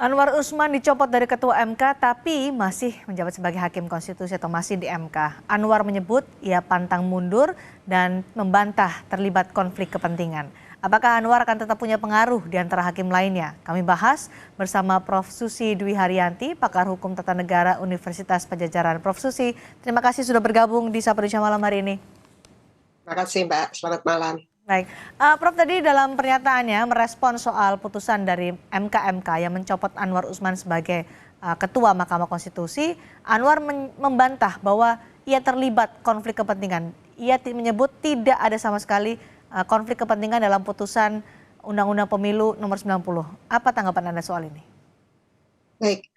Anwar Usman dicopot dari Ketua MK tapi masih menjabat sebagai Hakim Konstitusi atau masih di MK. Anwar menyebut ia pantang mundur dan membantah terlibat konflik kepentingan. Apakah Anwar akan tetap punya pengaruh di antara hakim lainnya? Kami bahas bersama Prof. Susi Dwi Haryanti, pakar hukum tata negara Universitas Padjadjaran. Prof. Susi, terima kasih sudah bergabung di Sapa Indonesia malam hari ini. Terima kasih Mbak, selamat malam. Baik, Prof tadi dalam pernyataannya merespon soal putusan dari MK yang mencopot Anwar Usman sebagai Ketua Mahkamah Konstitusi. Anwar membantah bahwa ia terlibat konflik kepentingan. Ia menyebut tidak ada sama sekali konflik kepentingan dalam putusan Undang-Undang Pemilu nomor 90. Apa tanggapan Anda soal ini? Baik,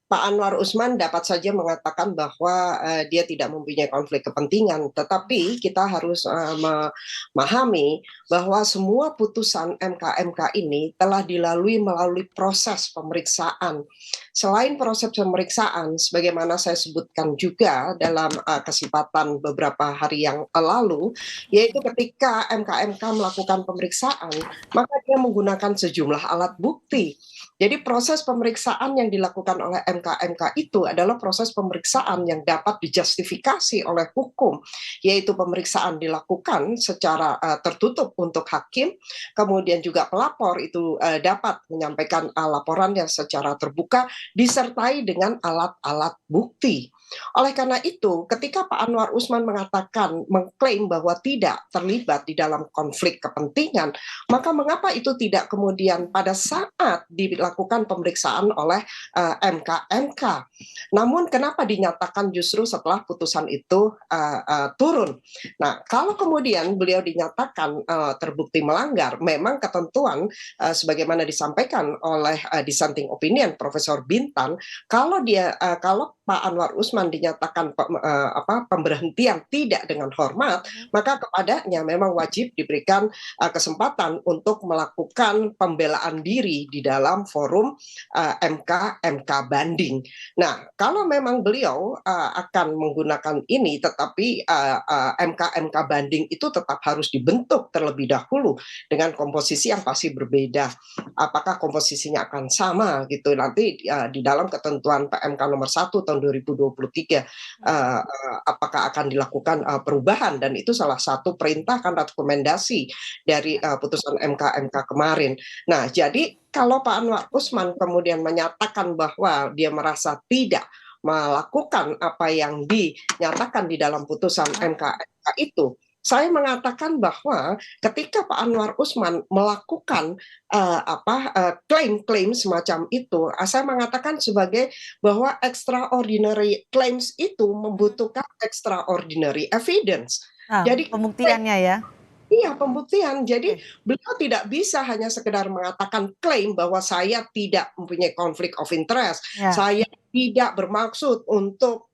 Pak Anwar Usman dapat saja mengatakan bahwa dia tidak mempunyai konflik kepentingan, tetapi kita harus memahami bahwa semua putusan MK ini telah melalui proses pemeriksaan. Selain proses pemeriksaan, sebagaimana saya sebutkan juga dalam kesempatan beberapa hari yang lalu, yaitu ketika MK melakukan pemeriksaan, maka dia menggunakan sejumlah alat bukti. Jadi proses pemeriksaan yang dilakukan oleh MK itu adalah proses pemeriksaan yang dapat dijustifikasi oleh hukum, yaitu pemeriksaan dilakukan secara tertutup untuk hakim, kemudian juga pelapor itu dapat menyampaikan laporannya secara terbuka, disertai dengan alat-alat bukti. Oleh karena itu, ketika Pak Anwar Usman mengklaim bahwa tidak terlibat di dalam konflik kepentingan, maka mengapa itu tidak kemudian pada saat dilakukan pemeriksaan oleh MK? Namun kenapa dinyatakan justru setelah putusan itu turun? Nah, kalau kemudian beliau dinyatakan terbukti melanggar, memang ketentuan sebagaimana disampaikan oleh dissenting opinion Profesor Bintan, kalau Pak Anwar Usman dinyatakan pemberhentian tidak dengan hormat, maka kepadanya memang wajib diberikan kesempatan untuk melakukan pembelaan diri di dalam forum MK banding. Nah, kalau memang beliau akan menggunakan ini, tetapi MK banding itu tetap harus dibentuk terlebih dahulu dengan komposisi yang pasti berbeda. Apakah komposisinya akan sama gitu nanti di dalam ketentuan PMK nomor 1 tahun 2023 apakah akan dilakukan perubahan, dan itu salah satu perintah kan rekomendasi dari putusan MK kemarin. Nah, jadi kalau Pak Anwar Usman kemudian menyatakan bahwa dia merasa tidak melakukan apa yang dinyatakan di dalam putusan MK itu, saya mengatakan bahwa ketika Pak Anwar Usman melakukan klaim-klaim semacam itu, saya mengatakan sebagai bahwa extraordinary claims itu membutuhkan extraordinary evidence. Jadi pembuktiannya ya. iya, pembuktian. Jadi beliau tidak bisa hanya sekedar mengatakan klaim bahwa saya tidak mempunyai konflik of interest, saya tidak bermaksud untuk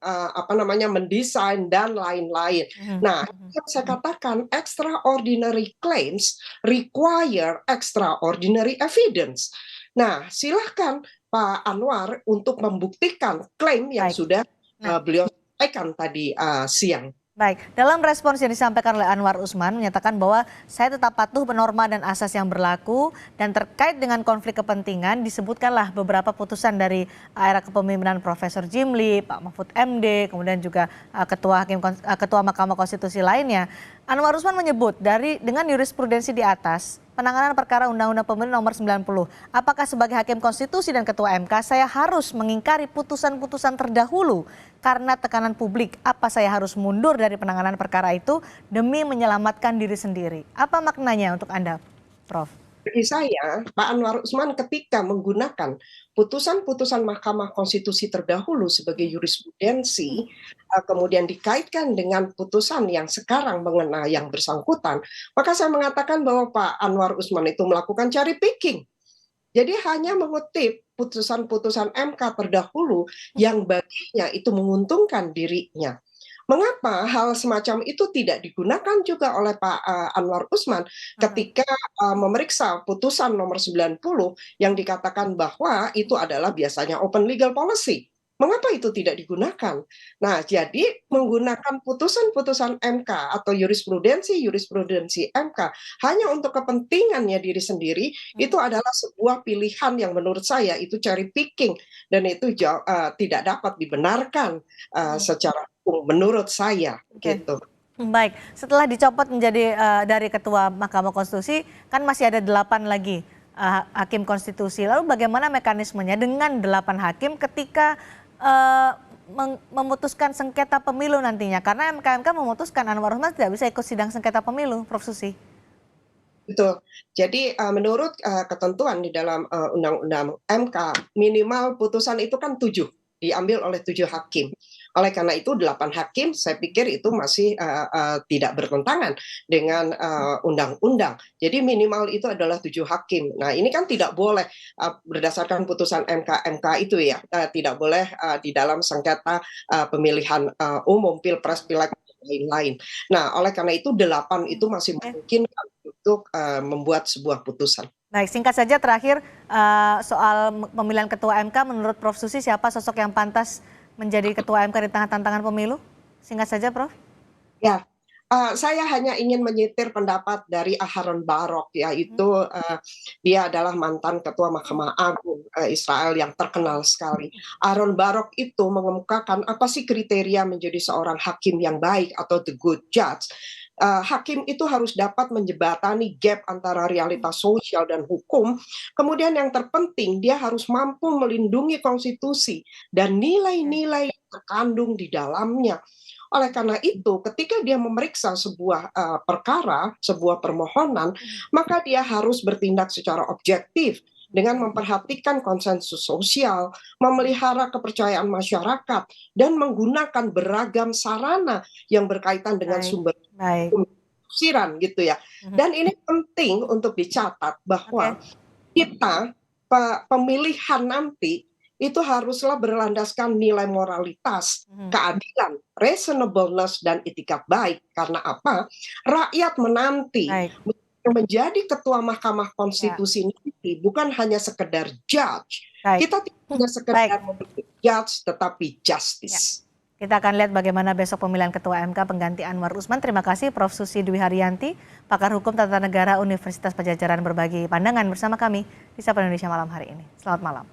mendesain dan lain-lain. Nah, yang saya katakan extraordinary claims require extraordinary evidence. Nah, silahkan Pak Anwar untuk membuktikan klaim yang sudah beliau sampaikan tadi siang. Baik, dalam respons yang disampaikan oleh Anwar Usman menyatakan bahwa saya tetap patuh norma dan asas yang berlaku, dan terkait dengan konflik kepentingan disebutkanlah beberapa putusan dari era kepemimpinan Profesor Jimli, Pak Mahfud MD, kemudian juga Ketua Mahkamah Konstitusi lainnya. Anwar Usman menyebut dengan jurisprudensi di atas, penanganan perkara Undang-Undang Pemilu nomor 90, apakah sebagai Hakim Konstitusi dan Ketua MK saya harus mengingkari putusan-putusan terdahulu karena tekanan publik? Apa saya harus mundur dari penanganan perkara itu demi menyelamatkan diri sendiri? Apa maknanya untuk Anda, Prof? Bagi saya, Pak Anwar Usman ketika menggunakan putusan-putusan Mahkamah Konstitusi terdahulu sebagai jurisprudensi, kemudian dikaitkan dengan putusan yang sekarang mengenai yang bersangkutan, maka saya mengatakan bahwa Pak Anwar Usman itu melakukan cherry picking. Jadi hanya mengutip putusan-putusan MK terdahulu yang baginya itu menguntungkan dirinya. Mengapa hal semacam itu tidak digunakan juga oleh Pak Anwar Usman ketika memeriksa putusan nomor 90 yang dikatakan bahwa itu adalah biasanya open legal policy? Mengapa itu tidak digunakan? Nah, jadi menggunakan putusan-putusan MK atau jurisprudensi MK hanya untuk kepentingannya diri sendiri, itu adalah sebuah pilihan yang menurut saya itu cherry picking, dan itu tidak dapat dibenarkan secara hukum menurut saya, Oke. gitu. Baik, setelah dicopot menjadi dari Ketua Mahkamah Konstitusi, kan masih ada 8 lagi hakim konstitusi. Lalu bagaimana mekanismenya dengan 8 hakim ketika memutuskan sengketa pemilu nantinya? Karena MK memutuskan Anwar Usman tidak bisa ikut sidang sengketa pemilu, Prof. Susi. Betul. Jadi menurut ketentuan di dalam Undang-Undang MK, minimal putusan itu kan 7, diambil oleh 7 hakim. Oleh karena itu 8 hakim, saya pikir itu masih tidak bertentangan dengan undang-undang. Jadi minimal itu adalah 7 hakim. Nah, ini kan tidak boleh berdasarkan putusan MK itu ya, tidak boleh di dalam sengketa pemilihan umum, pilpres, pileg, lain-lain. Nah, oleh karena itu 8 itu masih memungkinkan untuk membuat sebuah putusan. Baik, singkat saja terakhir soal pemilihan Ketua MK, menurut Prof. Susi siapa sosok yang pantas menjadi Ketua MK di tengah tantangan pemilu? Singkat saja, Prof. Ya, saya hanya ingin menyitir pendapat dari Aharon Barok, yaitu dia adalah mantan Ketua Mahkamah Agung Israel yang terkenal sekali. Aharon Barok itu mengemukakan apa sih kriteria menjadi seorang hakim yang baik atau the good judge. Hakim itu harus dapat menjembatani gap antara realitas sosial dan hukum. Kemudian yang terpenting, dia harus mampu melindungi konstitusi dan nilai-nilai yang terkandung di dalamnya. Oleh karena itu, ketika dia memeriksa sebuah perkara, sebuah permohonan, maka dia harus bertindak secara objektif dengan memperhatikan konsensus sosial, memelihara kepercayaan masyarakat, dan menggunakan beragam sarana yang berkaitan dengan sumber tafsiran gitu ya. Dan ini penting untuk dicatat bahwa kita pemilihan nanti itu haruslah berlandaskan nilai moralitas, keadilan, reasonableness, dan itikat baik. Karena apa? Rakyat menanti menjadi Ketua Mahkamah Konstitusi nanti bukan hanya sekedar judge. Kita tidak hanya sekedar judge, tetapi justice. Kita akan lihat bagaimana besok pemilihan Ketua MK pengganti Anwar Usman. Terima kasih Prof. Susi Dwi Haryanti, pakar hukum tata negara Universitas Padjadjaran berbagi pandangan bersama kami di Sapa Indonesia malam hari ini. Selamat malam.